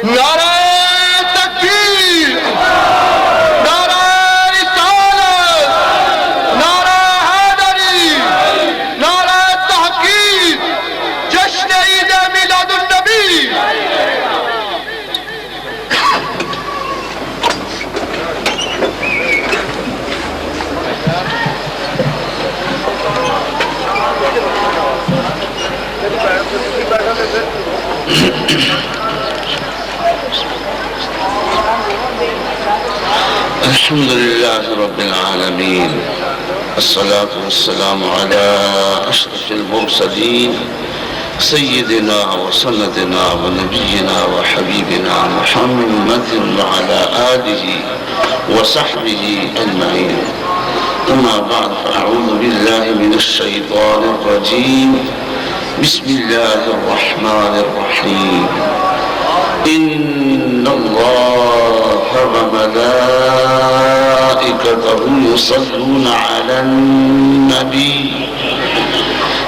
نعرہ تکبیر، نعرہ رسالت، نعرہ حیدری، نعرہ تحقیق، جشن عید میلاد النبی۔ الحمد لله رب العالمين، الصلاة والسلام على أشرف المرسلين سيدنا وسندنا ونبينا وحبيبنا محمد وعلى آله وصحبه أجمعين. أما بعد، فأعوذ بالله من الشيطان الرجيم. بسم الله الرحمن الرحيم. إن الله وملائكته يصلون على النبي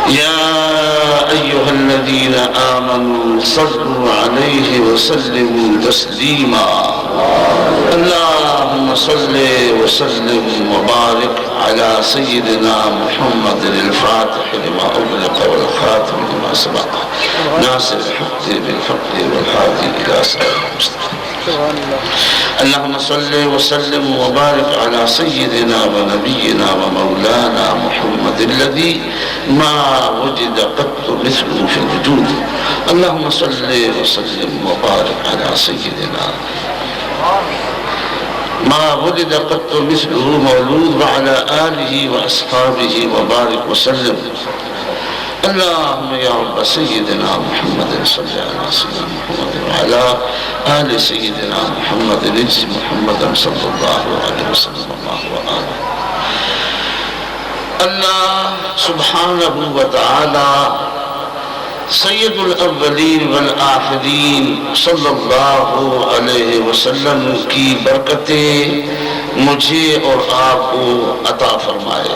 يا أيها الذين آمنوا صلوا عليه وسلموا تسليما. اللهم صل وسلم وبارك على سيدنا محمد الفاتح لما أغلق والخاتم لما سبق ناصر الحق بالحق والهادي إلى صراط المستقيم. اللهم صل وسلم وبارك على سيدنا ونبينا ومولانا محمد الذي ما وجد قط مثله في الوجود. اللهم صل وسلم وبارك على سيدنا ما وجد قط مثله مولود وعلى آله وأصحابه وبارك وسلم. اللهم يا رب سيدنا محمد صل على سيدنا محمد وعلى آل سيدنا محمد اجز محمد صلى الله عليه وسلم الله وآله. اللہ سبحانہ وتعالی سید الاولین والآخرین صلی اللہ علیہ وسلم کی برکتیں مجھے اور آپ کو عطا فرمائے.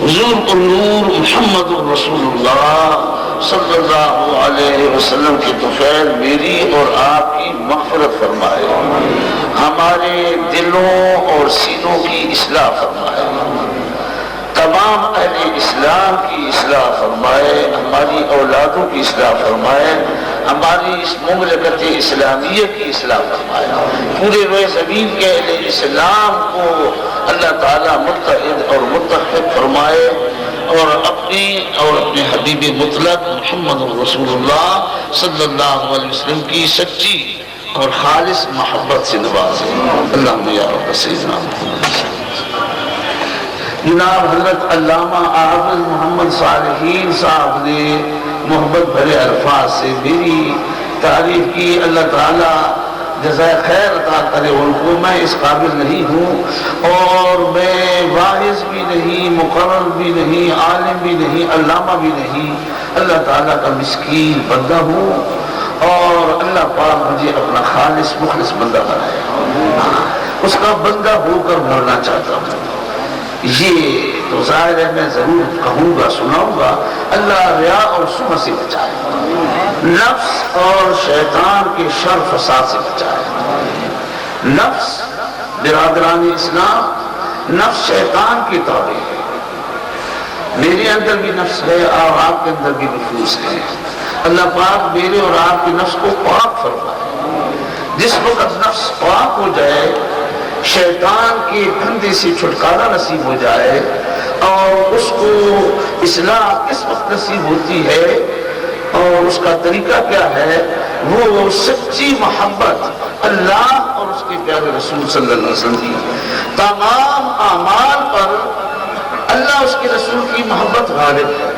حضور النور محمد رسول اللہ صلی اللہ علیہ وسلم کی طفیل میری اور آپ کی مغفرت فرمائے. ہمارے دلوں اور سینوں کی اصلاح فرمائے. تمام اہل اسلام کی اصلاح فرمائے. ہماری اولادوں کی اصلاح فرمائے. ہماری اس مملکت اسلامیہ کی اصلاح فرمائے. پورے روئے زمین کے اہل اسلام کو اللہ تعالیٰ متحد اور متحد فرمائے اور اپنے حبیب مطلق محمد رسول اللہ صلی اللہ علیہ وسلم کی سچی اور خالص محبت سے نوازے. اللہم یا رب سیدنا محمد. جناب حضرت علامہ حافظ محمد صالحین صاحب نے محبت بھرے الفاظ سے میری تعریف کی. اللہ تعالیٰ جزائے خیر عطا کرے ان کو. میں اس قابل نہیں ہوں اور میں واعظ بھی نہیں، مقرر بھی نہیں، عالم بھی نہیں، علامہ بھی نہیں. اللہ تعالیٰ کا مسکین بندہ ہوں اور اللہ پاک مجھے اپنا خالص مخلص بندہ بنائے. اس کا بندہ ہو کر مرنا چاہتا ہوں. یہ تو ظاہر ہے میں ضرور کہوں گا، سناؤں گا. اللہ ریا اور سمہ سے بچائے، نفس اور شیطان کے شر فساد سے بچائے. نفس برادران اسلام، نفس شیطان کی تابع ہے. میرے اندر بھی نفس ہے اور آپ کے اندر بھی نفوس ہے. اللہ پاک میرے اور آپ کے نفس کو پاک فرمائے. جس وقت نفس پاک ہو جائے، شیطان کے پھندے سے چھٹکارا نصیب ہو جائے اور اس کو اصلاح کس وقت نصیب ہوتی ہے اور اس کا طریقہ کیا ہے؟ وہ سچی محبت اللہ اور اس کے پیارے رسول صلی اللہ علیہ وسلم کی. تمام اعمال پر اللہ اس کے رسول کی محبت غالب ہے.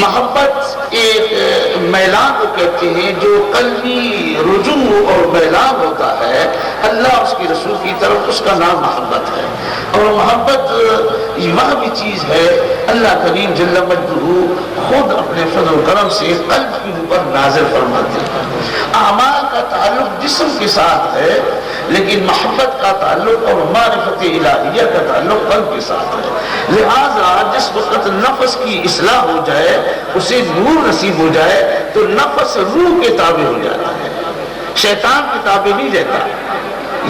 محبت ایک میلان کو کہتے ہیں جو قلبی رجوع اور میلان ہوتا ہے اللہ اس کے رسول کی طرف، اس کا نام محبت ہے. اور محبت وہ بھی چیز ہے اللہ کریم جل مجدہ خود اپنے فضل و کرم سے قلب کے اوپر نازل فرماتے ہیں. اعمال کا تعلق جسم کے ساتھ ہے لیکن محبت کا تعلق اور معرفت الہیہ کا تعلق قلب کے ساتھ ہے. لہذا جس وقت نفس کی اصلاح ہو جائے، اسے نور نصیب ہو جائے، تو نفس روح کے تابع ہو جاتا ہے. شیطان کتابیں نہیں لیتا۔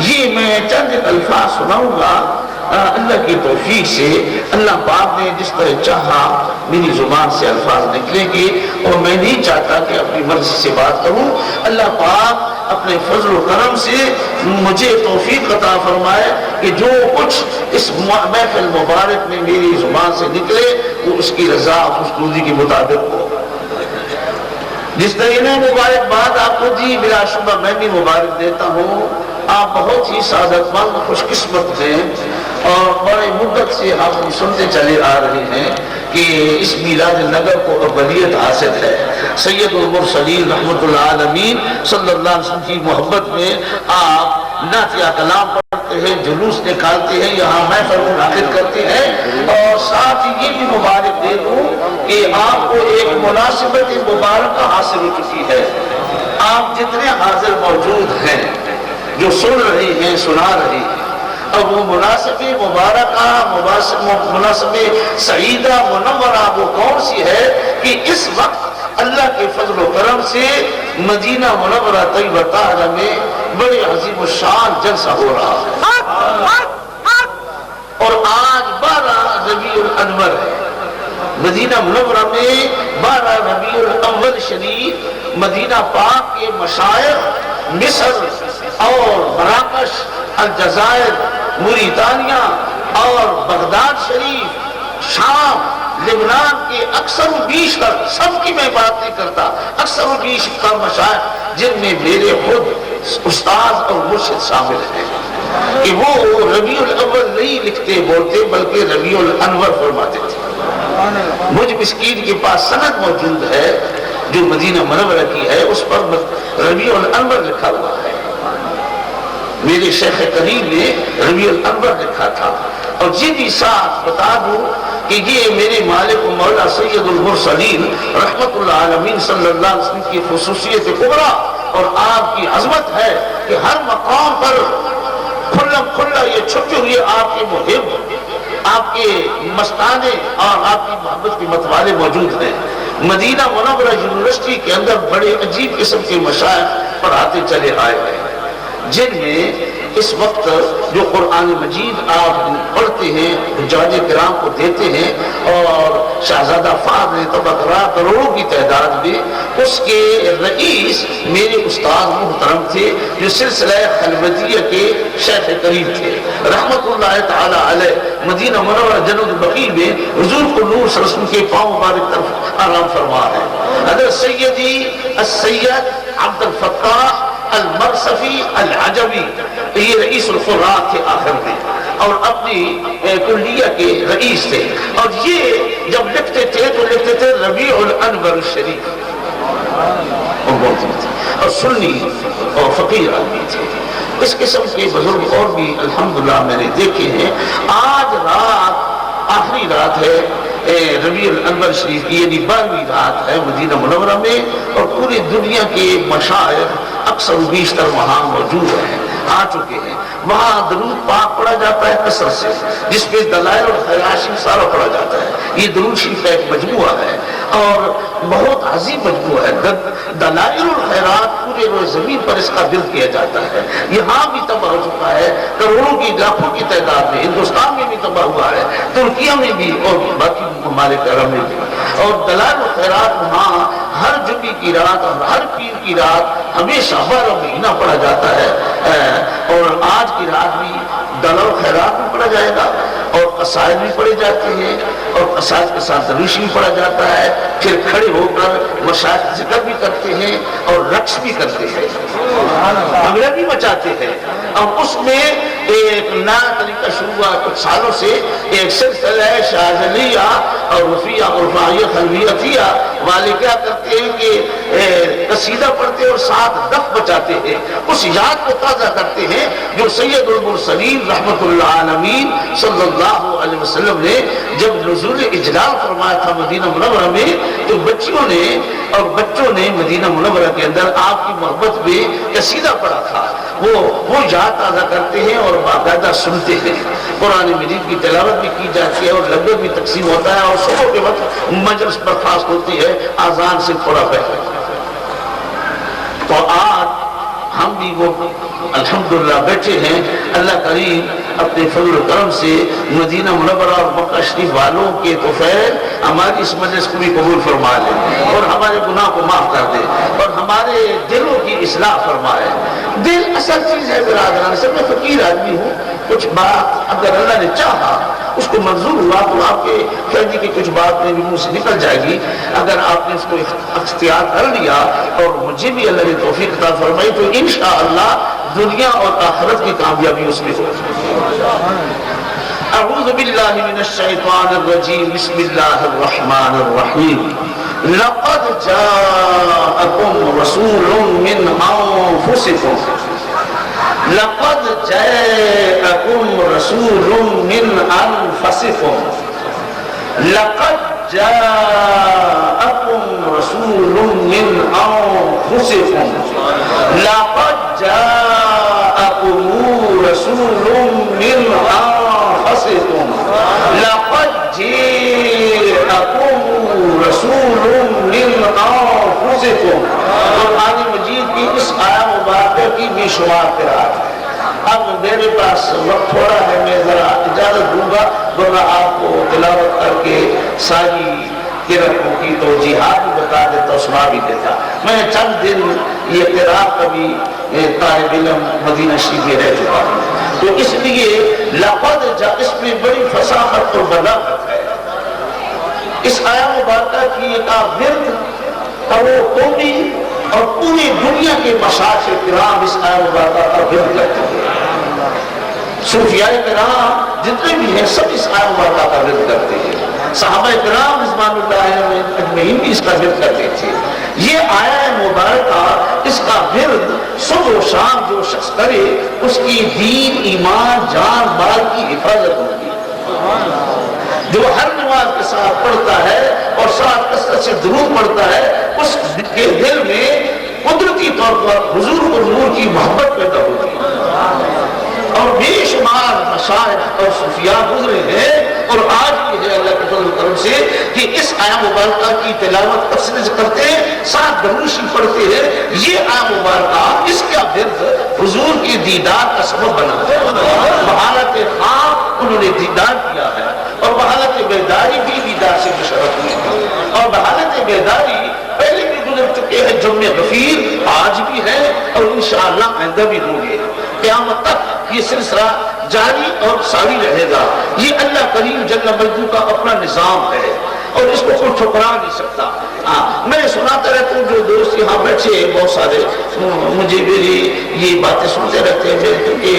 یہ میں چند الفاظ سناؤں گا اللہ کی توفیق سے۔ اللہ پاک نے جس طرح چاہا میری زبان سے الفاظ نکلیں گے، اور میں نہیں چاہتا کہ اپنی مرضی سے بات کروں۔ اللہ پاک اپنے فضل و کرم سے مجھے توفیق عطا فرمائے کہ جو کچھ اس محفل مبارک میں میری زبان سے نکلے وہ اس کی رضا اس روزی کے مطابق ہو۔ جس طرح نے مبارکباد آپ کو دی، بلا شبہ میں بھی مبارک دیتا ہوں۔ آپ بہت ہی سعادت مند خوش قسمت ہیں، اور بڑے مدت سے آپ سنتے چلے آ رہے ہیں کہ اس میلاد نگر کو اقبالیت حاصل ہے۔ سید المرسلین رحمت اللہ عالمین صلی اللہ علیہ وسلم کی محبت میں آپ نعت یا کلام پڑھتے ہیں، جلوس نکالتے ہیں، یہاں محفل منعقد کرتے ہیں، اور ساتھ ہی یہ بھی مبارک دے دوں کہ آپ کو ایک مناسبت مبارکہ حاصل ہو چکی ہے۔ آپ جتنے حاضر موجود ہیں جو سن رہے ہیں، سنا رہے ہیں، اب وہ مناسب مبارکہ، مناسب سعیدہ منورہ وہ کون سی ہے کہ اس وقت اللہ کے فضل و کرم سے مدینہ منورہ طیبہ طاہرہ میں بڑے عظیم الشان جلسہ ہو رہا ہے، اور آج 12 ربیع الاول ہے۔ مدینہ منورہ میں 12 ربیع الاول شریف مدینہ پاک کے مشائخ مصر اور مراکش، الجزائر، موریتانیہ اور بغداد شریف، شام، لبنان کے اکثر و بیشتر، سب کی میں بات نہیں کرتا، اکثر و بیشتر مشائخ جن میں میرے خود استاد اور مرشد شامل ہیں، کہ وہ ربیع الاول نہیں لکھتے بولتے بلکہ ربیع الانور فرماتے تھے۔ مجھ مسکین کے پاس سند موجود ہے جو مدینہ منورہ کی ہے، اس پر ربیع الانور لکھا ہوا ہے۔ میرے شیخ کریم نے ربیع الانور لکھا تھا، اور یہ بھی ساتھ بتا دوں کہ یہ میرے مالک و مولا سید المرسلین رحمت اللہ عالمین صلی اللہ علیہ وسلم کی خصوصیت کبریٰ اور آپ کی عظمت ہے کہ ہر مقام پر کھلم کھلا یہ چھپے ہوئے آپ کے محب، آپ کے مستانے اور آپ کی محبت کے متوالے موجود ہیں۔ مدینہ منورہ یونیورسٹی کے اندر بڑے عجیب قسم کے مشائخ پڑھاتے چلے آئے ہیں، جن میں اس وقت جو قرآن مجید آپ پڑھتے ہیں، حجاج کرام کو دیتے ہیں، اور شہزادہ فہد نے تبقرہ کروڑوں کی تعداد میں، اس کے رئیس میرے استاد محترم تھے جو سلسلہ خلوتیہ کے شیخ کریم تھے رحمت اللہ تعالی علیہ۔ مدینہ منورہ جنت البقیع میں حضور کو نور صلی اللہ علیہ وسلم کے پاؤں مبارک طرف آرام فرما ہے۔ حضرت سیدی السید عبد الفتاح المرصفی العجبی، یہ رئیس القراء تھے آخر میں، اور اپنی کلیہ کے رئیس تھے، اور یہ جب لکھتے تھے تو لکھتے تھے ربیع الانور شریف، اور سنی اور فقیر آدمی تھے۔ اس قسم کے بزرگ اور بھی الحمدللہ میں نے دیکھے ہیں۔ آج رات آخری رات ہے ربیع الانور شریف کی، یعنی 12ویں رات ہے مدینہ منورہ میں، اور پوری دنیا کے مشائخ اکثر و بیشتر وہاں موجود ہیں، آ چکے ہیں۔ وہاں درود پاک پڑھا جاتا ہے کثرت سے، جس پہ دلائل اور خیرات سارا پڑھا جاتا ہے۔ یہ درود شریف کا ایک مجموعہ ہے، اور بہت عظیم مجموعہ ہے۔ دلائل اور خیرات پورے روئے زمین پر اس کا دل کیا جاتا ہے۔ یہاں بھی تباہ ہو چکا ہے، کروڑوں کی لاکھوں کی تعداد میں، ہندوستان میں بھی تباہ ہوا ہے، ترکیہ میں بھی، اور باقی ممالک عرب میں بھی۔ اور دلائل و خیرات وہاں ہر جمعے کی رات اور ہر پیر کی رات ہمیشہ 12 مہینہ پڑھا جاتا ہے، اور آج کی رات بھی دلائل و خیرات بھی پڑھا جائے گا، اور قصائد بھی پڑھے جاتے ہیں، اور قصائد کے ساتھ دروش بھی پڑھا جاتا ہے۔ پھر کھڑے ہو کر مشائخ ذکر بھی کرتے ہیں اور رقص بھی کرتے ہیں، بھنگڑا بھی مچاتے ہیں۔ اور اس میں ایک نیا طریقہ شروع ہوا کچھ سالوں سے، ایک سلسلہ شاذلیہ اور رفیہ اور رفاعیہ خلویتیہ والے کیا کرتے ہیں کہ قصیدہ پڑھتے اور ساتھ دف بچاتے ہیں، اس یاد کو تازہ کرتے ہیں جو سید المرسلین رحمت اللہ عالمین صلی اللہ علیہ وسلم نے جب نزول اجلال فرمایا تھا مدینہ منورہ میں، تو بچیوں نے اور بچوں نے مدینہ منورہ کے اندر آپ کی محبت میں قصیدہ پڑھا تھا، وہ یاد تازہ کرتے ہیں اور باقاعدہ سنتے ہیں۔ قرآن مجید کی تلاوت بھی کی جاتی ہے، اور لنگر بھی تقسیم ہوتا ہے، اور صبح کے وقت مجلس برخاست ہوتی ہے اذان سے تھوڑا پہلے۔ تو آج ہم بھی وہ الحمدللہ بیٹھے ہیں. اللہ کریم اپنے فضل و کرم سے مدینہ منورہ اور مکہ شریف والوں کے توفیل ہماری اس مجلس کو بھی قبول فرما لے اور ہمارے گناہ کو معاف کر دے اور ہمارے دلوں کی اصلاح فرمائے. دل اصل چیز ہے برادران سے. میں فقیر آدمی ہوں, کچھ بات اگر اللہ نے چاہا اس کو منظور ہوا تو آپ کے کہنے کی کچھ بات میرے منہ سے نکل جائے گی. اگر آپ نے اس کو اختیار کر لیا اور مجھے بھی اللہ نے توفیق عطا فرمائی تو انشاءاللہ دنیا اور آخرت کی کامیابی اس میں ہوگی. اعوذ باللہ من الشیطان الرجیم. بسم اللہ الرحمن الرحیم. لقد جاءکم رسول من انفسکم لقد جاءکم رسول من انفسکم لقد جاءکم رسول من انفسکم لقد جاءکم رسول من انفسکم لقد جاءکم رسول من انفسکم. قرآن مجید کی اس آیہ مبارکہ کی بے شمار قرآن. اب میرے پاس وقت تھوڑا ہے, میں ذرا اجازت دوں گا ورنہ آپ کو تلاوت کر کے ساری قرآن کی توجیحات بھی بتا دیتا, سنا بھی دیتا. میں چند دن یہ قرآن کبھی طالب علم مدینہ شریف میں رہ چکا ہوں, تو اس لیے لقد جاء اس میں بڑی فصاحت اور بلاغت ہے. اس آیہ مبارکہ کی ایک ورد اور وہ قومی اور پوری دنیا کے مشائخ کرام اس آیہ مبارکہ کا ورد کرتے ہیں. صوفیاء کرام جتنے بھی ہیں سب اس آیہ مبارکہ کا ورد کرتے ہیں. صحابہ کرام رضوان اللہ اجمعین بھی اس کا ورد کرتے تھے. یہ آیہ مبارکہ اس کا ورد صبح و شام جو شخص کرے اس کی دین, ایمان, جان, مال کی حفاظت ہوگی. جو ہر نماز کے ساتھ پڑھتا ہے اور ساتھ کثرت سے درود پڑھتا ہے اس کے دل میں قدرتی طور پر حضور و نور کی محبت پیدا ہوتی ہے. اور بے شمار مشائخ اور صوفیاء گزرے ہیں اور آج بھی ہے اللہ کے فضل و کرم سے کہ اس آیہ مبارکہ کی تلاوت اکثر کرتے ہیں, ساتھ درود پڑھتے ہیں. یہ آیہ مبارکہ اس کا ورد حضور کے دیدار کا سبب بنا ہے. بحالت خواب انہوں نے دیدار کیا ہے اور بحالت بیداری بھی دیدار سے بشارت ہوئی ہے. اور بحالت بیداری پہلے بھی گزر چکے ہیں, جمع غفیر آج بھی ہے اور انشاءاللہ آئندہ بھی ہوں گے. قیامت تک یہ سلسلہ جاری اور ساری رہے گا. یہ اللہ کریم جل مجدہ کا اپنا نظام ہے اور اس کو کوئی ٹھکرا نہیں سکتا. میں سناتا رہتا ہوں, جو دوست یہاں بیٹھے ہیں بہت سارے مجھے میری یہ باتیں سنتے رہتے ہیں کیونکہ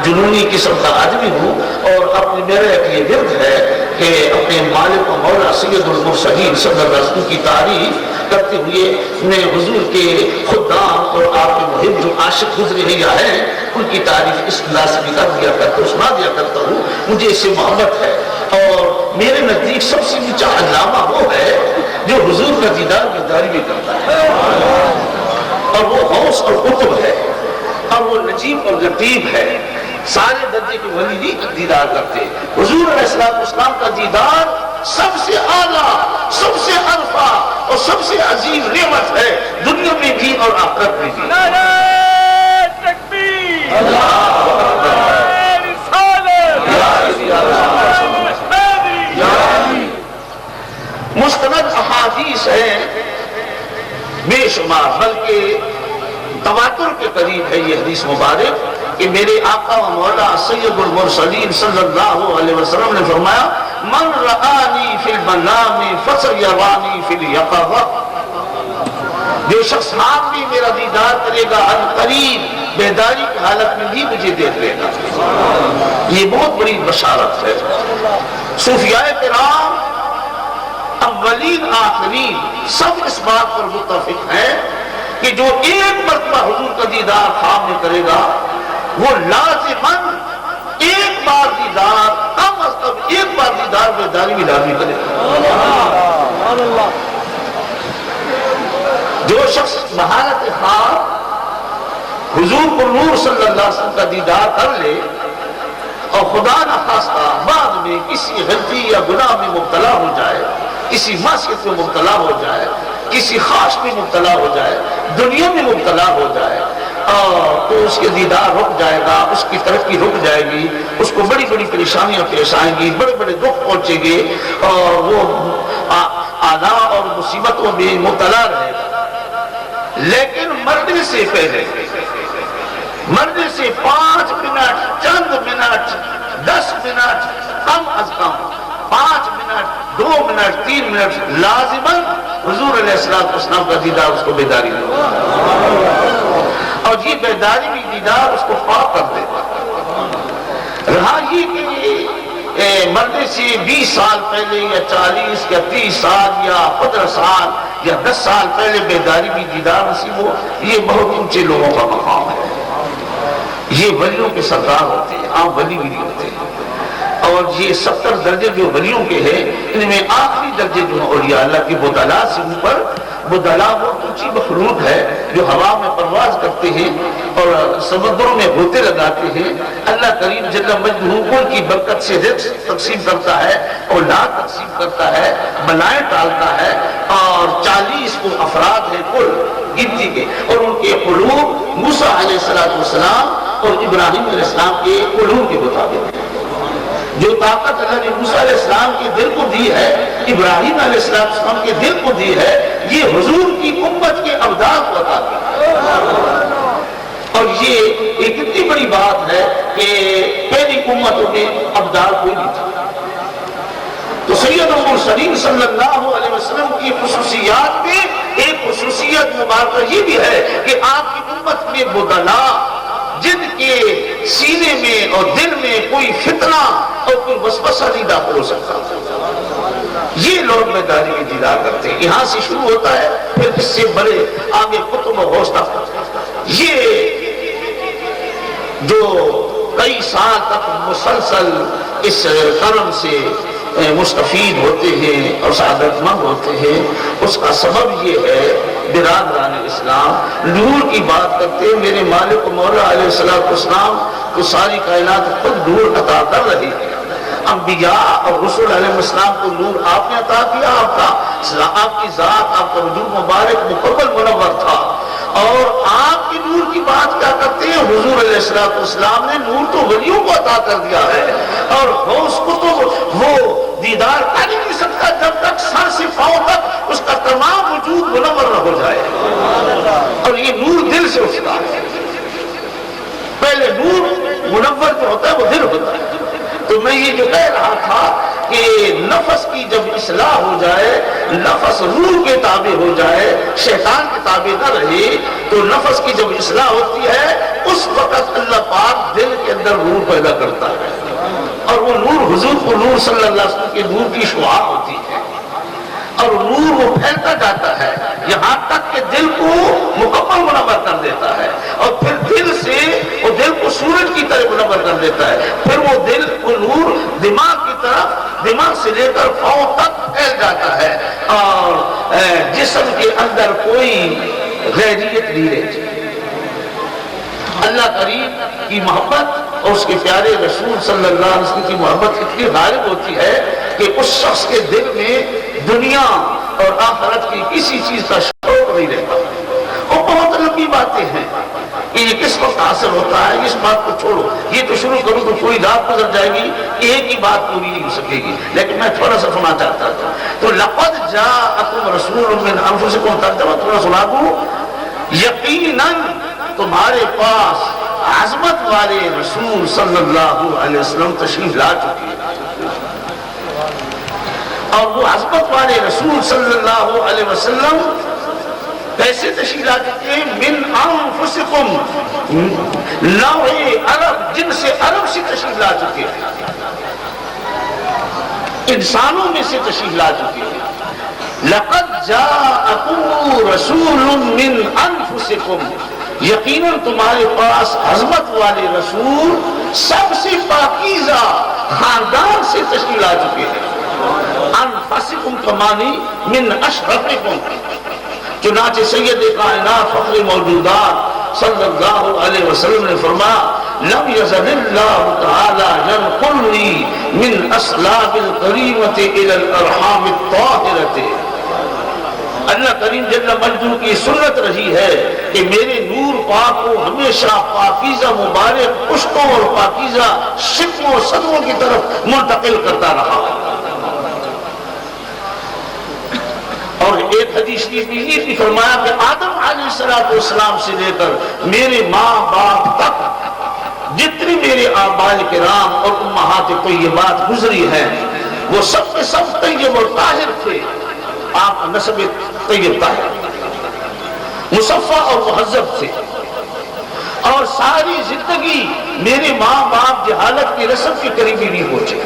جنونی قسم کا آدمی ہوں اور اپنے میرا یہ ورد ہے کہ اپنے مالک و مولا سید المرسلین صلی اللہ علیہ وسلم کی تعریف کرتے ہوئے میں حضور کے خدام اور آپ کے محب جو عاشق گزرے ہیں ہیں ان کی تعریف اس انداز سے بھی کر دیا کرتا ہوں, سنا دیا کرتا ہوں. مجھے اس سے محبت ہے اور میرے نزدیک سب سے نیچا علامہ وہ ہے جو حضور کا دیدار بیداری بھی کرتا ہے اور وہ غوث اور قطب ہے اور وہ نجیب اور لطیف ہے. سارے درجے کے ولی نہیں دیدار کرتے. حضور علیہ السلام کا دیدار سب سے اعلیٰ, سب سے عرفہ اور سب سے عظیم نعمت ہے, دنیا میں بھی اور آخرت میں بھی. مستند احادیث ہیں بے شمار, بلکہ تواتر کے قریب ہے یہ حدیث مبارک کہ میرے آقا و مولا سید المرسلین صلی اللہ علیہ وسلم نے فرمایا من رآنی فی المنام فسیرانی فی الیقظہ. جو شخص خواب بھی میرا دیدار کرے گا عنقریب بیداری کی حالت میں بھی مجھے دیکھ لے گا. یہ بہت بڑی بشارت ہے. صوفیاء کرام اولین آخرین سب اس بات پر متفق ہیں کہ جو ایک مرتبہ حضور کا دیدار خواب میں کرے گا وہ لازماً ایک بار دیدار, کم از کم ایک بار دیدار بیداری بھی لازمی کرے گا. جو شخص بحالت خواب حضور کو نور صلی اللہ علیہ وسلم کا دیدار کر لے اور خدا نخواستہ بعد میں کسی غلطی یا گناہ میں مبتلا ہو جائے, کسی معصیت میں مبتلا ہو جائے, کسی خاص میں مبتلا ہو جائے، دنیا میں مبتلا ہو جائے تو اس کے دیدار رک جائے گا، اس کی ترقی رک جائے گی، اس کو بڑی بڑی پریشانیاں پیش آئیں گی، بڑے بڑے دکھ پہنچیں گے اور وہ آنا اور مصیبتوں میں مبتلا رہے گا۔ لیکن مرنے سے پہلے، مرنے سے 5 منٹ، چند منٹ، 10 منٹ، کم از کم 5 منٹ، 2 منٹ، 3 منٹ لازماً حضور علیہ السلام کا دیدار اس کو بیداری دے، اور یہ بیداری بھی دیدار اس کو پاک کر دے۔ رہا یہ کہ مرنے سے 20 سال پہلے یا 40 یا 30 سال یا 15 سال یا 10 سال پہلے بیداری بھی دیدار نصیب ہو، یہ بہت اونچے لوگوں کا مقام ہے، یہ ولیوں کے سردار ہوتے ہیں، عام ولی بھی نہیں ہوتے ہیں۔ اور یہ 70 درجے جو ولیوں کے ہیں، ان میں آخری درجے جو ہیں اولیاء اللہ کی بدلا سے اوپر، بدلا وہ اونچی مخلوق ہے جو ہوا میں پرواز کرتے ہیں اور سمندروں میں غوطے لگاتے ہیں۔ اللہ کریم جل مجدہ ان کی برکت سے رزق تقسیم کرتا ہے، اولاد تقسیم کرتا ہے، بلائیں ٹالتا ہے، اور 40 کو افراد ہیں کل گنتی کے، اور ان کے قلوب موسیٰ علیہ السلام اور ابراہیم علیہ السلام کے قلوب کے مطابق، جو طاقت اللہ نے موسیٰ علیہ السلام کے دل کو دی ہے، ابراہیم علیہ السلام کے دل کو دی ہے، یہ حضور کی امت کے ابدال کو عطا کی۔ اور یہ ایک اتنی بڑی بات ہے کہ پہلی امتوں میں ابدال کوئی نہیں تھا۔ تو سید المرسلین صلی اللہ علیہ وسلم کی خصوصیات میں ایک خصوصیت مبارکہ یہ بھی ہے کہ آپ کی امت میں بدلا، جن کے سینے میں اور دل میں کوئی فتنہ اور کوئی وسوسہ نہیں داخل ہو سکتا، یہ لوگ بیداری کی دیدار کرتے ہیں۔ یہاں سے شروع ہوتا ہے، پھر اس سے بڑے آگے کتب و حوصلہ، یہ جو کئی سال تک مسلسل اس کرم سے مستفید ہوتے ہیں اور سعادت مند ہوتے ہیں، اس کا سبب یہ ہے برادران اسلام نور کی بات کرتے ہیں۔ میرے مالک و مولا علیہ السلام تو ساری کائنات خود نور عطا کر رہی ہے۔ انبیاء اور رسول علیہ السلام کو نور آپ نے عطا کیا، آپ کی ذات، آپ کا وجود مبارک مکمل منور تھا، اور آپ کی نور کی بات کیا کرتے ہیں؟ حضور علیہ السلام نے نور تو ولیوں کو عطا کر دیا ہے، اور اس کو تو وہ دیدار کر ہی نہیں سکتا جب تک سر سے پاؤں تک اس کا تمام وجود منور نہ ہو جائے، اور یہ نور دل سے اٹھتا ہے۔ پہلے نور منور جو ہوتا ہے وہ دل ہوتا ہے۔ تو میں یہ جو کہہ رہا تھا کہ نفس کی جب اصلاح ہو جائے، نفس روح کے تابع ہو جائے، شیطان کے تابع نہ رہے، تو نفس کی جب اصلاح ہوتی ہے اس وقت اللہ پاک دل کے اندر نور پیدا کرتا ہے، اور وہ نور حضور کو نور صلی اللہ علیہ وسلم کے نور کی شعاع ہوتی ہے، اور نور وہ پھیلتا جاتا ہے یہاں تک کہ دل کو مکمل منور کر دیتا ہے، اور پھر دل سے وہ دل کو سورج کی طرح منور کر دیتا ہے، پھر وہ دل وہ نور دماغ کی طرف، دماغ سے لے کر پاؤں تک پھیل جاتا ہے، اور جسم کے اندر کوئی غیریت نہیں رہتی۔ اللہ کریم کی محبت اور اس کے پیارے رسول صلی اللہ علیہ وسلم کی محبت اتنی غالب ہوتی ہے کہ اس شخص کے دل میں دنیا اور آخرت کی کسی چیز کا شوق نہیں رہتا۔ اور بہت لمبی باتیں ہیں کہ یہ کس وقت حاصل ہوتا ہے، اس بات کو چھوڑو، یہ تو شروع کروں تو پوری رات گزر جائے گی، ایک ہی بات پوری نہیں ہو سکے گی، لیکن میں تھوڑا سا سنا چاہتا تھا۔ تو لقد جاءکم رسول من انفسکم، ترجمہ تھوڑا سنا دوں، یقیناً تمہارے پاس عظمت والے رسول صلی اللہ علیہ وسلم تشریف لا چکے ہیں، اور وہ عظمت والے رسول صلی اللہ علیہ وسلم کیسے تشریف لا چکے ہیں؟ من انفسکم، نوع عرب، جن سے عرب سے تشریف لا چکے ہیں، انسانوں میں سے تشریف لا چکے ہیں۔ لقد جاءکم رسول من انفسکم، یقیناً تمہارے پاس عظمت والے رسول سب سے پاکیزہ خاندان سے تشریف لا چکے ہیں۔ انفسکم کا معنی من اشرفکم، چنانچہ سید کائنات فخر موجودات صلی اللہ علیہ وسلم نے فرمایا لم یزل اللہ تعالی ينقلنی من اصلاب الکریمۃ الى الارحام الطاہرۃ، اللہ کریم جل مجدہ کی سنت رہی ہے کہ میرے نور پاک کو ہمیشہ پاکیزہ مبارک پشتوں اور پاکیزہ شکموں صدموں کی طرف منتقل کرتا رہا. اور ایک حدیث کی بھی فرمایا کہ آدم علیہ السلام سے لے کر میرے ماں باپ تک جتنی میرے آباء کرام اور امہات طیبات گزری ہیں وہ سب کے سب طیب اور طاہر تھے. آپ نسب طیب طاہر مصفہ اور مہذب تھے اور ساری زندگی میرے ماں باپ جہالت کی رسم کے قریبی نہیں پہنچے.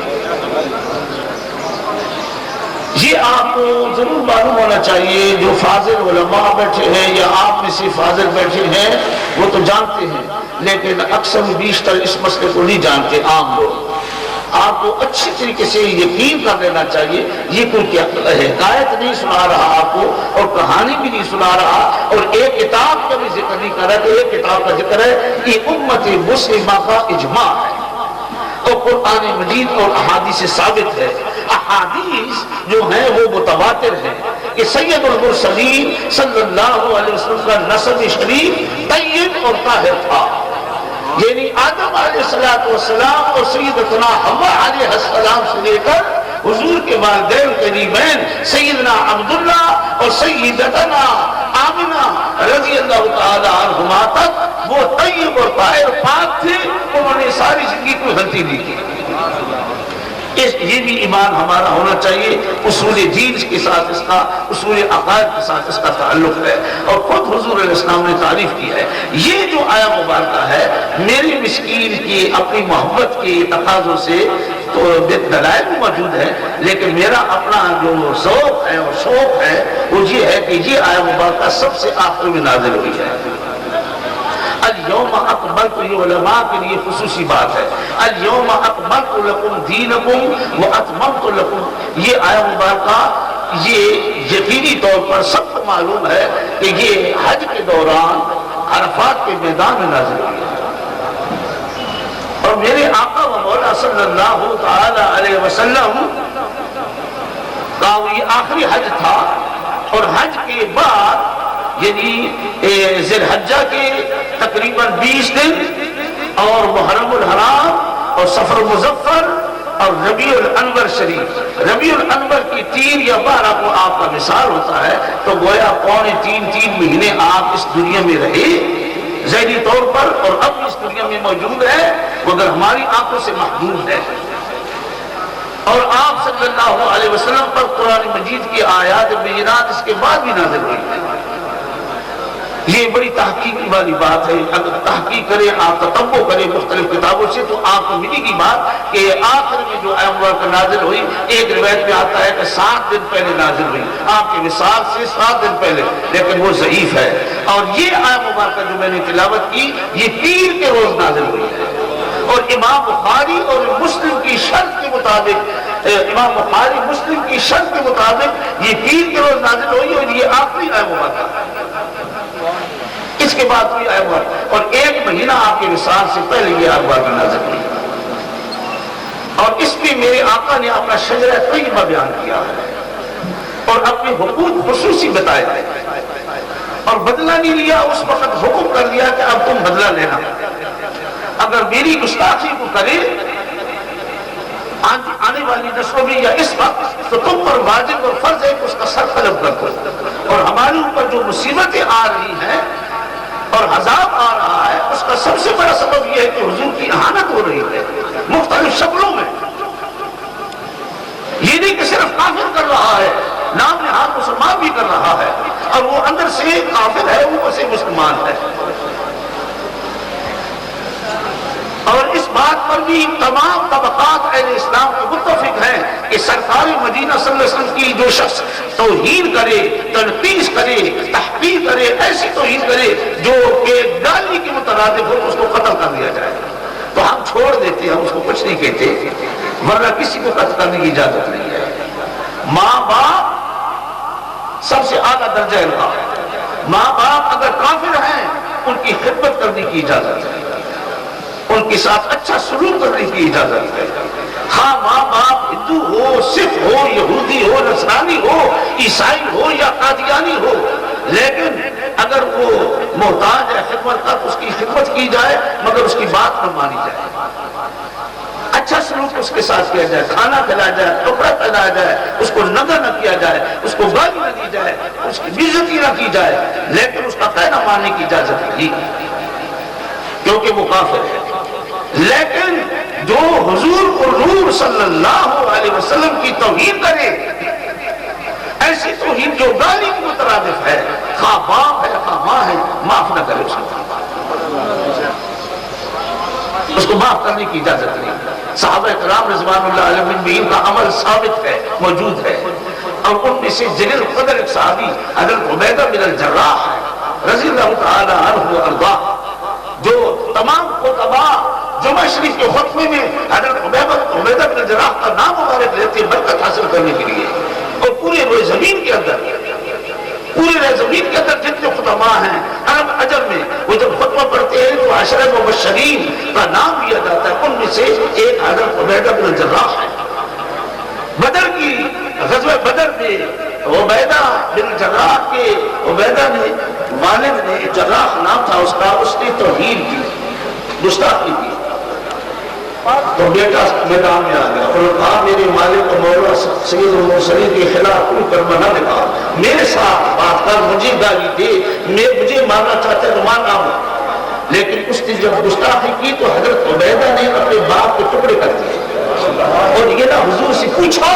یہ آپ کو ضرور معلوم ہونا چاہیے. جو فاضل علماء بیٹھے ہیں یا آپ میں سے فاضل بیٹھے ہیں وہ تو جانتے ہیں, لیکن اکثر بیشتر اس مسئلے کو نہیں جانتے عام لوگ. آپ کو اچھی طریقے سے یقین کر لینا چاہیے یہ کوئی حکایت نہیں سنا رہا آپ کو اور کہانی بھی نہیں سنا رہا اور ایک کتاب کا بھی ذکر نہیں کر رہا کہ ایک کتاب کا ذکر ہے. یہ امت مسلمہ کا اجماع ہے اور قرآن مجید اور احادیث سے ثابت ہے. احادیث جو ہیں وہ متواتر ہیں کہ سید المرسلین صلی اللہ علیہ وسلم کا نسب شریف طیب اور طاہر تھا. یعنی آدم علیہ السلام اور سیدتنا حوا علیہ السلام سے لے کر حضور کے والدین قریبین سیدنا عبداللہ اور سیدتنا آمنہ رضی اللہ تعالی عنہما تک وہ طیب اور طاہر پاک تھے. انہوں نے ساری زندگی کوئی غلطی نہیں کی. یہ بھی ایمان ہمارا ہونا چاہیے. اصول دین کے ساتھ اس کا, اصول عقائد کے ساتھ اس کا تعلق ہے اور خود حضور علیہ السلام نے تعریف کی ہے. یہ جو آیا مبارکہ ہے میری مسکین کی اپنی محبت کے تقاضوں سے تو دلائل بھی موجود ہے, لیکن میرا اپنا جو ذوق ہے اور شوق ہے وہ یہ ہے کہ یہ آیا مبارکہ سب سے آخر میں نازل ہوئی ہے. اليوم اکملت, یہ علماء کے لیے خصوصی بات ہے. اليوم اکملت لکم دینکم واتممت لکم. یہ آیہ مبارکہ یہ یقینی طور پر سب کو معلوم ہے کہ یہ حج کے دوران عرفات کے میدان میں نازل ہوئی ہے. اور میرے آقا و مولا صلی اللہ تعالی علیہ وسلم کا یہ آخری حج تھا اور حج کے بعد یعنی ذی الحجہ کے تقریباً 20 دن اور محرم الحرام اور صفر مظفر اور ربیع الانور شریف, ربیع الانور کی 3 یا 12 کو آپ کا مثال ہوتا ہے تو گویا پونے 3 مہینے آپ اس دنیا میں رہے ذہنی طور پر اور اب اس دنیا میں موجود ہے مگر ہماری آنکھوں سے محدود ہے. اور آپ صلی اللہ علیہ وسلم پر قرآن مجید کی آیات بینات اس کے بعد بھی نازل ہوئی ہے. یہ بڑی تحقیق والی بات ہے. اگر تحقیق کریں آپ تتبع کریں مختلف کتابوں سے تو آپ کو ملے گی بات کہ آخر میں جو آیہ مبارکہ نازل ہوئی ایک روایت میں آتا ہے کہ 7 دن پہلے نازل ہوئی آپ کے وصال سے 7 دن پہلے, لیکن وہ ضعیف ہے. اور یہ آیہ مبارکہ جو میں نے تلاوت کی یہ پیر کے روز نازل ہوئی ہے اور امام بخاری اور مسلم کی شرط کے مطابق امام بخاری مسلم کی شرط کے مطابق یہ پیر کے روز نازل ہوئی اور یہ آخری آیہ مبارکہ ہے. اس کے بعد کوئی آیہ مبارکہ اور 1 مہینہ آپ کے وصال سے پہلے یہ آیہ مبارکہ نازل ہوئی اور اس میں میرے آقا نے اپنا شجرہ طیبہ بیان کیا ہے اور اپنے حقوق خصوصی بتائے ہیں اور بدلہ نہیں لیا. اس وقت حکم کر دیا کہ اب تم بدلہ لینا, اگر میری گستاخی کو کرے آنے والی نسلوں میں یا اس وقت تو تم پر واجب اور فرض ہے کہ اس کا سر قلم کر دو. اور ہمارے اوپر جو مصیبتیں آ رہی ہیں اور عذاب آ رہا ہے اس کا سب سے بڑا سبب یہ ہے کہ حضور کی اہانت ہو رہی ہے مختلف شکلوں میں. یہ نہیں کہ صرف کافر کر رہا ہے, نام نہاد مسلمان بھی کر رہا ہے اور وہ اندر سے کافر ہے اوپر سے مسلمان ہے. اور اس بات پر بھی تمام طبقات اہل اسلام کو متفق ہیں کہ سرکار مدینہ صلی اللہ علیہ وسلم کی جو شخص توہین کرے, تنقیص کرے, تحقیر کرے, ایسی توہین کرے جو کہ گالی کے مترادف ہو اس کو قتل کر دیا جائے. تو ہم چھوڑ دیتے ہیں, ہم اس کو کچھ نہیں کہتے ورنہ کسی کو قتل کرنے کی اجازت نہیں ہے. ماں باپ سب سے اعلیٰ درجہ ہے. ماں باپ اگر کافر ہیں ان کی خدمت کرنے کی اجازت ہے, ان کے ساتھ اچھا سلوک کرنے کی اجازت ہے. ہاں ماں باپ ہندو ہو، سکھ ہو، یہودی ہو، نصرانی ہو، عیسائی ہو یا قادیانی ہو، لیکن اگر وہ محتاج ہے خدمت کا تو اس کی خدمت کی جائے، مگر اس کی بات نہ مانی جائے. اچھا سلوک اس کے ساتھ کیا جائے، کھانا کھلایا جائے، کپڑا پہنایا جائے، اس کو ننگا نہ کیا جائے، اس کو گالی نہ دی جائے، اس کی بےعزتی نہ کی جائے، لیکن اس کا کہنا ماننے کی اجازت نہیں، کیونکہ وہ کافر ہے. لیکن جو حضور صلی اللہ علیہ وسلم کی توہین کرے، ایسی توہین جو گالی کی مترادف ہے، خواہ باپ ہے خواہ ماں ہے، معاف نہ کرے اس کو معاف کرنے کی اجازت نہیں. صحابہ کرام رضوان اللہ علیہ بھی ان کا عمل ثابت ہے، موجود ہے. اور ان میں سے جلیل القدر ایک صحابی حضرت عبیدہ بن الجراح رضی اللہ تعالی عنہ وارضاہ، جو تمام خطباء جمعہ شریف کے خطبے میں حضرت عبیدہ بن الجراح کا نام مبارک لیتے ہیں برکت حاصل کرنے کے لیے. اور پورے روئے زمین کے اندر جتنے خطباء ہیں عرب عجم میں، وہ جب خطبہ پڑھتے ہیں تو عشرہ مبشرین کا نام لیا جاتا ہے. ان میں سے ایک حضرت عبیدہ بن الجراح ہے. بدر کی غزوہ بدر میں عبیدہ بن الجراح کے عبیدہ نے والد نے جراح نام تھا اس کا، اس نے توہین کی، گستاخی کی. تو بیٹا میدان میں آ گیا اور کہا میرے مالک و مولا سید المرسلین کے خلاف کوئی کلمہ نہ نکلا، میرے ساتھ بات کر، مجھے گالی دے، مجھے مارنا چاہتے تو مارنا ہو. لیکن اس نے جب گستاخی کی تو حضرت عبیدہ نے اپنے باپ کو ٹکڑے کر دیے. اور یہ نہ حضور سے پوچھا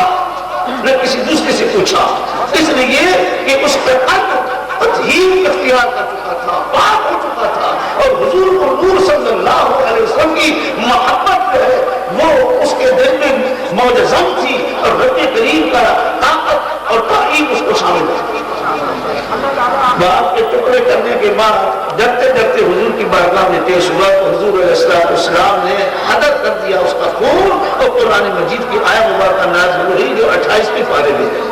نہ کسی دوسرے سے پوچھا، اس لیے کہ اس پر تطہیر اختیار کر چکا تھا، پاک ہو چکا تھا. اور حضور کو نور صلی اللہ علیہ وسلم کی محبت جو ہے وہ اس کے دل میں موجزم تھی، اور رب کریم کا طاقت اور تائید اس کو شامل تھی. باپ کے ٹکڑے کرنے کے بعد ڈرتے ڈرتے حضور کی بارگاہ میں پیش ہوا تو حضور علیہ السلام نے حدر کر دیا اس کا خون، اور قرآن مجید کی آیت مبارکہ نازل ہوئی جو 28 پارے میں ہے.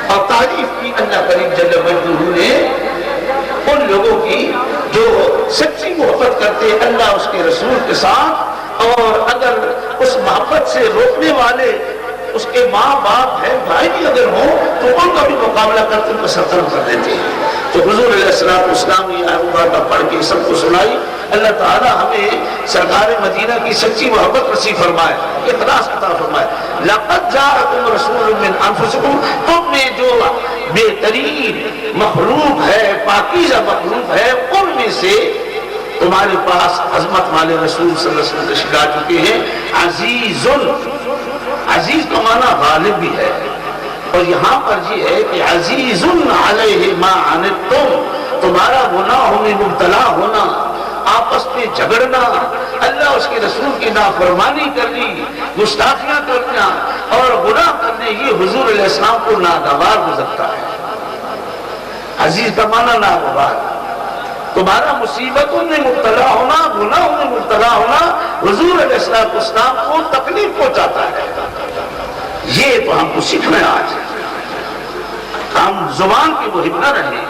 اور تعریف کی اللہ کریم جل مجدہ نے ان لوگوں کی جو سچی محبت کرتے اللہ اس کے رسول کے ساتھ، اور اگر اس محبت سے روکنے والے اس کے ماں باپ ہے بھائی بھی اگر ہوں تو ان کا بھی مقابلہ کرتے ان کو سرطرم کر دیتے ہیں. تو حضور علیہ السلام یہ آیت مبارکہ پڑھ کے سب کو سنائی. اللہ تعالی ہمیں سرکار مدینہ کی سچی محبت نصیب فرمائے، اخلاص عطا فرمائے. لقد جاءکم رسول من انفسکم، تم میں جو بہترین مخلوق ہے، پاکیزہ مخلوق ہے، ان میں سے تمہارے پاس عظمت والے رسول صلی اللہ علیہ وسلم تشریف لا چکے ہیں. عزیز، عزیز کا معنی غالب بھی ہے، اور یہاں پر یہ ہے کہ عزیز علیہ ما عنتم، تمہارا گناہوں میں مبتلا ہونا، آپس میں جھگڑنا، اللہ اس کے رسول کی نافرمانی کرنی، گستاخیاں کرنا اور گناہ کرنے، یہ حضور علیہ السلام کو ناگوار گزرتا ہے. عزیز کا معنی ناگوار. تمہارا مصیبتوں میں مبتلا ہونا، گناہوں میں مبتلا ہونا حضور علیہ السلام کو تکلیف پہنچاتا ہے. یہ تو ہم کو سیکھنا ہے. آج ہم زبان کی محب نہ رہیں.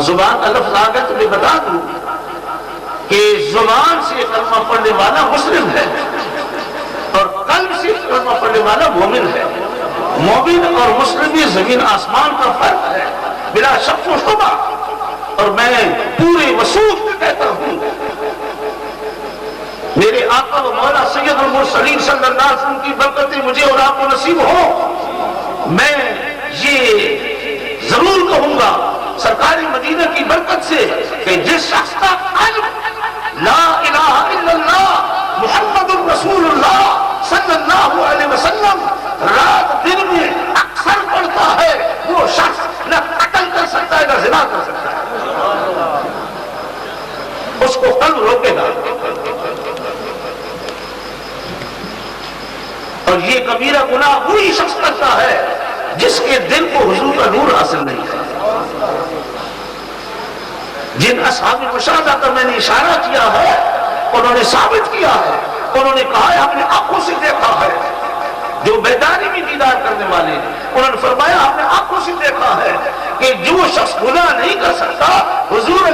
زبان کا لفظ آگے تو میں بتا دوں کہ زبان سے کلمہ پڑھنے والا مسلم ہے، اور قلب سے کلمہ پڑھنے والا مومن ہے. مومن اور مسلم یہ زمین آسمان کا فرق ہے بلا شک و شبہ. اور میں پورے وصول میں کہتا ہوں میرے آقا و مولا سید المرسلین صلی اللہ علیہ وسلم کی برکتیں مجھے اور آپ کو نصیب ہو. میں یہ ضرور کہوں گا سرکار مدینہ کی برکت سے کہ جس شخص کا قلب لا الہ الا اللہ محمد الرسول اللہ صلی اللہ علیہ وسلم رات دن میں اکثر پڑھتا ہے، وہ شخص نہ قتل کر سکتا ہے نہ زنا کر سکتا ہے. اس کو قلب روکے گا. اور یہ کبیرہ گناہ وہی شخص کرتا ہے جس کے دل کو حضور کا نور حاصل نہیں ہے. جن اصحاب مشاہدہ کا میں نے اشارہ کیا ہے انہوں نے ثابت کیا ہے، انہوں نے کہا ہے ہم نے آنکھوں سے دیکھا ہے. جو بیداری میں دیدار کرنے والے ہیں انہوں نے فرمایا ہم نے آنکھوں سے دیکھا ہے کہ جو شخص گناہ نہیں کر سکتا حضور